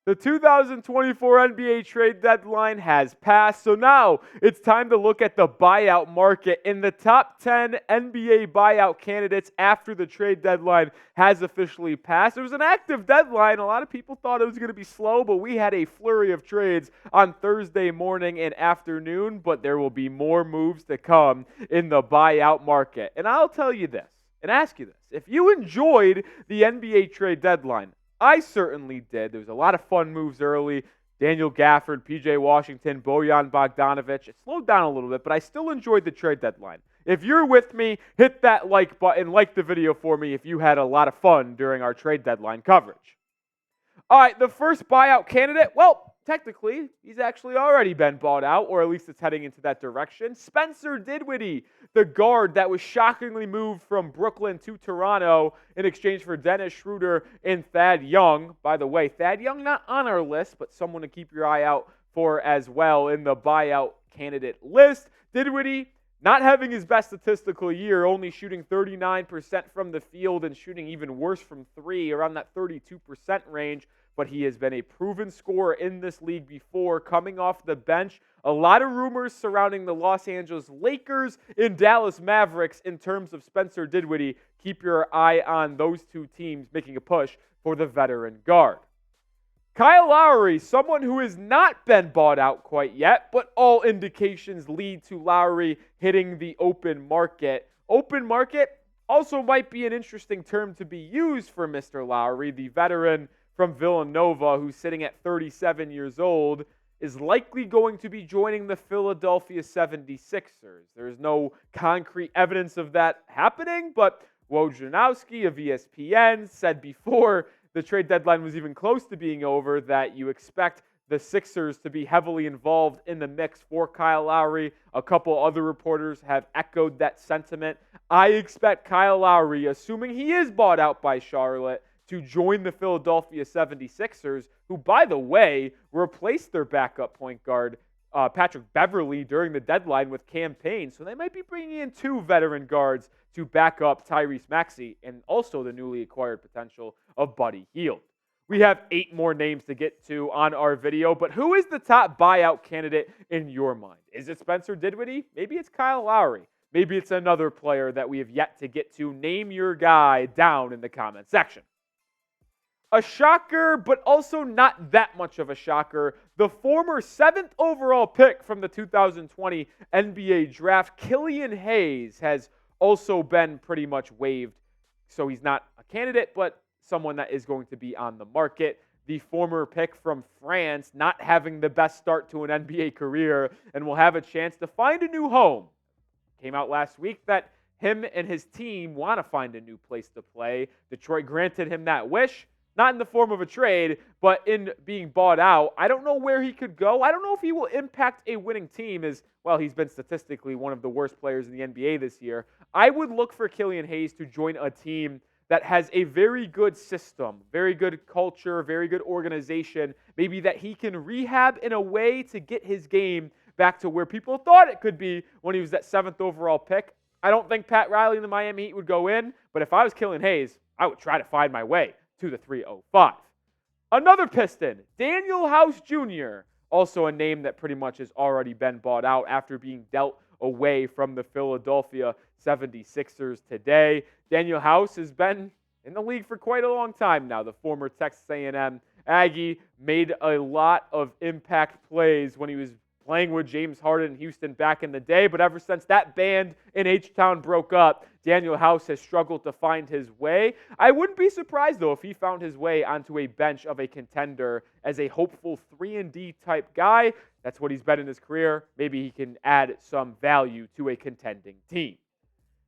The 2024 NBA trade deadline has passed, so now it's time to look at the buyout market. In the top 10 NBA buyout candidates after the trade deadline has officially passed. It was an active deadline. A lot of people thought it was going to be slow, but we had a flurry of trades on Thursday morning and afternoon, but there will be more moves to come in the buyout market. And I'll tell you this and ask you this. If you enjoyed the NBA trade deadline, I certainly did. There was a lot of fun moves early. Daniel Gafford, PJ Washington, Bojan Bogdanovic. It slowed down a little bit, but I still enjoyed the trade deadline. If you're with me, hit that like button, like the video for me if you had a lot of fun during our trade deadline coverage. All right, the first buyout candidate, well, technically, he's actually already been bought out, or at least it's heading into that direction. Spencer Dinwiddie, the guard that was shockingly moved from Brooklyn to Toronto in exchange for Dennis Schroeder and Thad Young. By the way, Thad Young not on our list, but someone to keep your eye out for as well in the buyout candidate list. Dinwiddie not having his best statistical year, only shooting 39% from the field and shooting even worse from three, around that 32% range. But he has been a proven scorer in this league before, coming off the bench. A lot of rumors surrounding the Los Angeles Lakers and Dallas Mavericks in terms of Spencer Dinwiddie. Keep your eye on those two teams making a push for the veteran guard. Kyle Lowry, someone who has not been bought out quite yet, but all indications lead to Lowry hitting the open market. Open market also might be an interesting term to be used for Mr. Lowry, the veteran from Villanova, who's sitting at 37 years old, is likely going to be joining the Philadelphia 76ers. There's no concrete evidence of that happening, but Wojnarowski of ESPN said before the trade deadline was even close to being over that you expect the Sixers to be heavily involved in the mix for Kyle Lowry. A couple other reporters have echoed that sentiment. I expect Kyle Lowry, assuming he is bought out by Charlotte, to join the Philadelphia 76ers, who, by the way, replaced their backup point guard, Patrick Beverley, during the deadline with Cam Payne. So they might be bringing in two veteran guards to back up Tyrese Maxey and also the newly acquired potential of Buddy Hield. We have 8 more names to get to on our video, but who is the top buyout candidate in your mind? Is it Spencer Dinwiddie? Maybe it's Kyle Lowry. Maybe it's another player that we have yet to get to. Name your guy down in the comment section. A shocker, but also not that much of a shocker. The former 7th overall pick from the 2020 NBA draft, Killian Hayes, has also been pretty much waived. So he's not a candidate, but someone that is going to be on the market. The former pick from France, not having the best start to an NBA career, and will have a chance to find a new home. Came out last week that him and his team want to find a new place to play. Detroit granted him that wish. Not in the form of a trade, but in being bought out. I don't know where he could go. I don't know if he will impact a winning team as, well, he's been statistically one of the worst players in the NBA this year. I would look for Killian Hayes to join a team that has a very good system, very good culture, very good organization, maybe that he can rehab in a way to get his game back to where people thought it could be when he was that 7th overall pick. I don't think Pat Riley and the Miami Heat would go in, but if I was Killian Hayes, I would try to find my way to the 305. Another Piston, Daniel House Jr., also a name that pretty much has already been bought out after being dealt away from the Philadelphia 76ers today. Daniel House has been in the league for quite a long time now. The former Texas A&M Aggie made a lot of impact plays when he was playing with James Harden in Houston back in the day, but ever since that band in H-Town broke up, Daniel House has struggled to find his way. I wouldn't be surprised, though, if he found his way onto a bench of a contender as a hopeful 3-and-D type guy. That's what he's been in his career. Maybe he can add some value to a contending team.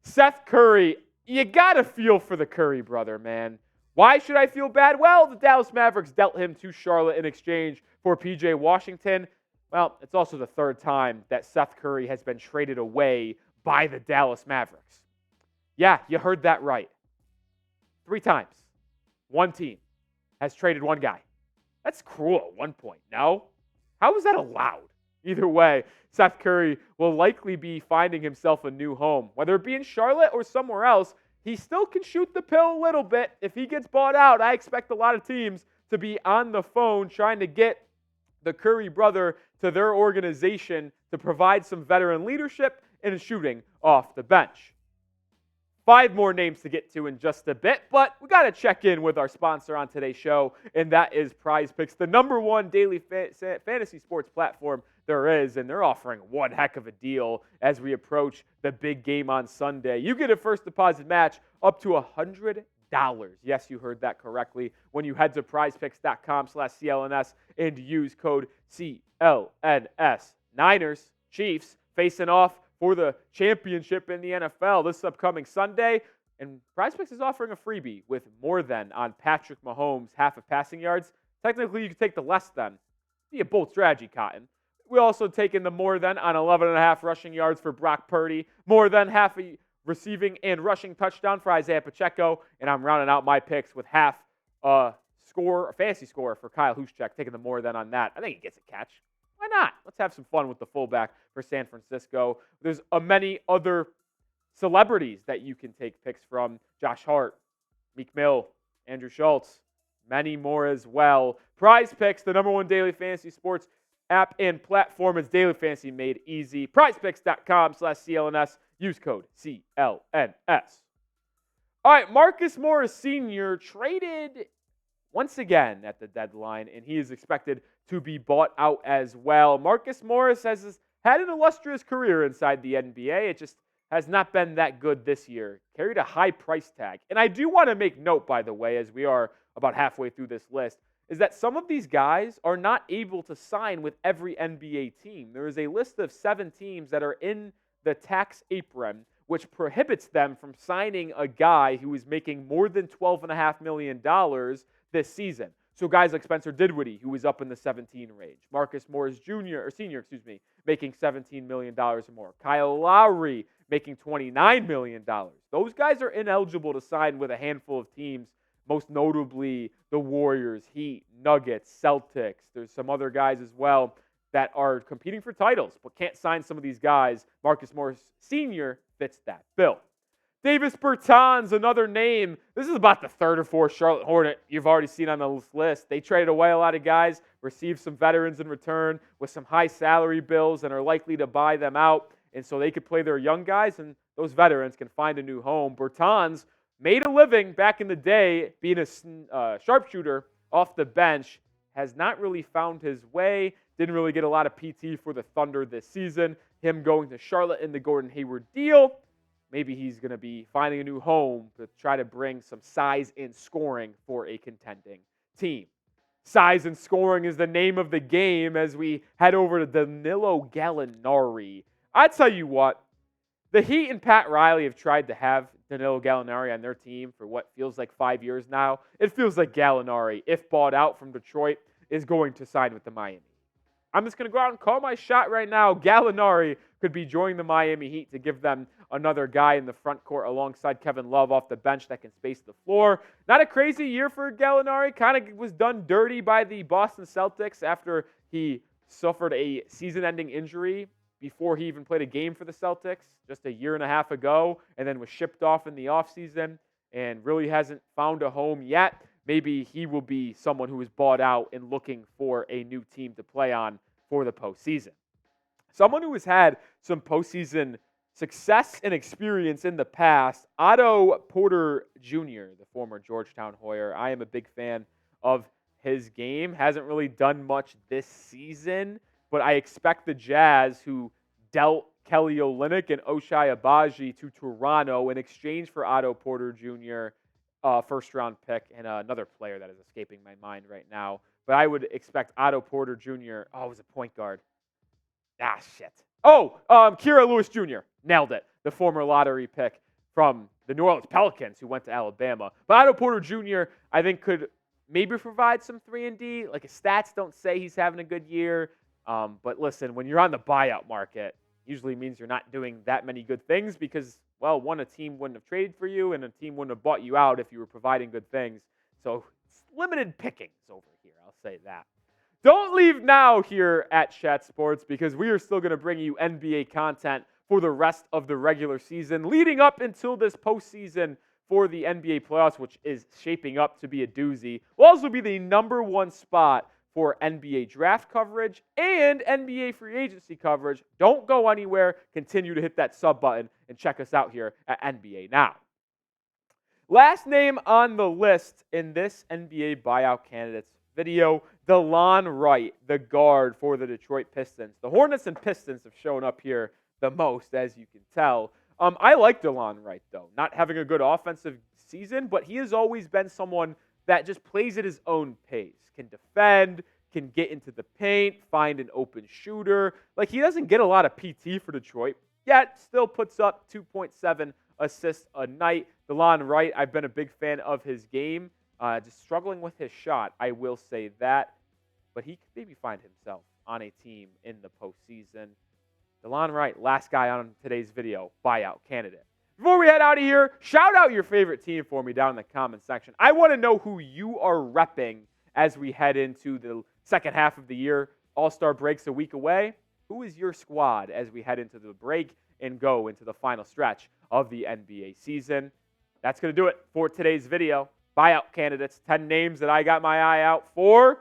Seth Curry, you got to feel for the Curry brother, man. Why should I feel bad? Well, the Dallas Mavericks dealt him to Charlotte in exchange for PJ Washington. Well, it's also the 3rd time that Seth Curry has been traded away by the Dallas Mavericks. Yeah, you heard that right. 3 times. One team has traded one guy. That's cruel at one point, no? How is that allowed? Either way, Seth Curry will likely be finding himself a new home. Whether it be in Charlotte or somewhere else, he still can shoot the pill a little bit. If he gets bought out, I expect a lot of teams to be on the phone trying to get the Curry brother to their organization to provide some veteran leadership and shooting off the bench. 5 more names to get to in just a bit, but we got to check in with our sponsor on today's show, and that is Prize Picks, the #1 daily fantasy sports platform there is, and they're offering one heck of a deal as we approach the big game on Sunday. You get a first deposit match up to $100. Yes, you heard that correctly when you head to prizepicks.com/CLNS and use code CLNS. Niners, Chiefs facing off for the championship in the NFL this upcoming Sunday. And PrizePicks is offering a freebie with more than on Patrick Mahomes' half of passing yards. Technically, you can take the less than. Be a bold strategy, Cotton. We also taken the more than on 11.5 rushing yards for Brock Purdy, more than half a receiving and rushing touchdown for Isaiah Pacheco, and I'm rounding out my picks with half a fantasy score for Kyle Juszczyk, taking the more than on that. I think he gets a catch. Why not? Let's have some fun with the fullback for San Francisco. There's many other celebrities that you can take picks from. Josh Hart, Meek Mill, Andrew Schultz, many more as well. Prize Picks, the #1 daily fantasy sports app and platform, is daily fantasy made easy. PrizePicks.com/CLNS. Use code CLNS. All right, Marcus Morris Sr. traded once again at the deadline, and he is expected to be bought out as well. Marcus Morris has had an illustrious career inside the NBA. It just has not been that good this year. Carried a high price tag. And I do want to make note, by the way, as we are about halfway through this list, is that some of these guys are not able to sign with every NBA team. There is a list of 7 teams that are in the tax apron, which prohibits them from signing a guy who is making more than $12.5 million this season. So guys like Spencer Dinwiddie, who is up in the 17 range. Marcus Morris Jr. or Sr., making $17 million or more. Kyle Lowry making $29 million. Those guys are ineligible to sign with a handful of teams, most notably the Warriors, Heat, Nuggets, Celtics. There's some other guys as well that are competing for titles but can't sign some of these guys. Marcus Morris Sr. fits that bill. Davis Bertans, another name. This is about the 3rd or 4th Charlotte Hornet you've already seen on the list. They traded away a lot of guys, received some veterans in return with some high salary bills, and are likely to buy them out. And so they could play their young guys, and those veterans can find a new home. Bertans made a living back in the day being a sharpshooter off the bench, has not really found his way, didn't really get a lot of PT for the Thunder this season. Him going to Charlotte in the Gordon Hayward deal. Maybe he's going to be finding a new home to try to bring some size and scoring for a contending team. Size and scoring is the name of the game as we head over to Danilo Gallinari. I tell you what, the Heat and Pat Riley have tried to have Danilo Gallinari on their team for what feels like 5 years now. It feels like Gallinari, if bought out from Detroit, is going to sign with the Miami. I'm just going to go out and call my shot right now. Gallinari could be joining the Miami Heat to give them another guy in the front court alongside Kevin Love off the bench that can space the floor. Not a crazy year for Gallinari. Kind of was done dirty by the Boston Celtics after he suffered a season-ending injury before he even played a game for the Celtics just a year and a half ago, and then was shipped off in the offseason and really hasn't found a home yet. Maybe he will be someone who is bought out and looking for a new team to play on for the postseason. Someone who has had some postseason success and experience in the past, Otto Porter Jr., the former Georgetown Hoyer. I am a big fan of his game. Hasn't really done much this season, but I expect the Jazz, who dealt Kelly Olynyk and Ochai Agbaji to Toronto in exchange for Otto Porter Jr., first-round pick, and another player that is escaping my mind right now. But I would expect Otto Porter Jr. Oh, it was a point guard. Kira Lewis Jr. Nailed it. The former lottery pick from the New Orleans Pelicans who went to Alabama. But Otto Porter Jr., I think, could maybe provide some 3-and-D. Like, his stats don't say he's having a good year. But listen, when you're on the buyout market, usually means you're not doing that many good things because, well, one, a team wouldn't have traded for you, and a team wouldn't have bought you out if you were providing good things. So it's limited pickings over here, I'll say that. Don't leave now here at Chat Sports because we are still going to bring you NBA content for the rest of the regular season, leading up until this postseason for the NBA playoffs, which is shaping up to be a doozy. Will also be the #1 spot for NBA draft coverage and NBA free agency coverage. Don't go anywhere. Continue to hit that sub button and check us out here at NBA Now. Last name on the list in this NBA buyout candidates video, Delon Wright, the guard for the Detroit Pistons. The Hornets and Pistons have shown up here the most, as you can tell. I like Delon Wright, though. Not having a good offensive season, but he has always been someone that just plays at his own pace. Can defend, can get into the paint, find an open shooter. Like, he doesn't get a lot of PT for Detroit, yet still puts up 2.7 assists a night. Delon Wright, I've been a big fan of his game. Just struggling with his shot, I will say that. But he could maybe find himself on a team in the postseason. Delon Wright, last guy on today's video, buyout candidate. Before we head out of here, shout out your favorite team for me down in the comment section. I want to know who you are repping as we head into the second half of the year. All-Star break's a week away. Who is your squad as we head into the break and go into the final stretch of the NBA season? That's going to do it for today's video. Buyout candidates, 10 names that I got my eye out for.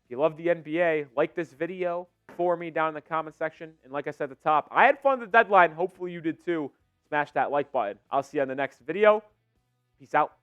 If you love the NBA, like this video for me down in the comment section. And like I said at the top, I had fun at the deadline. Hopefully you did too. Smash that like button. I'll see you on the next video. Peace out.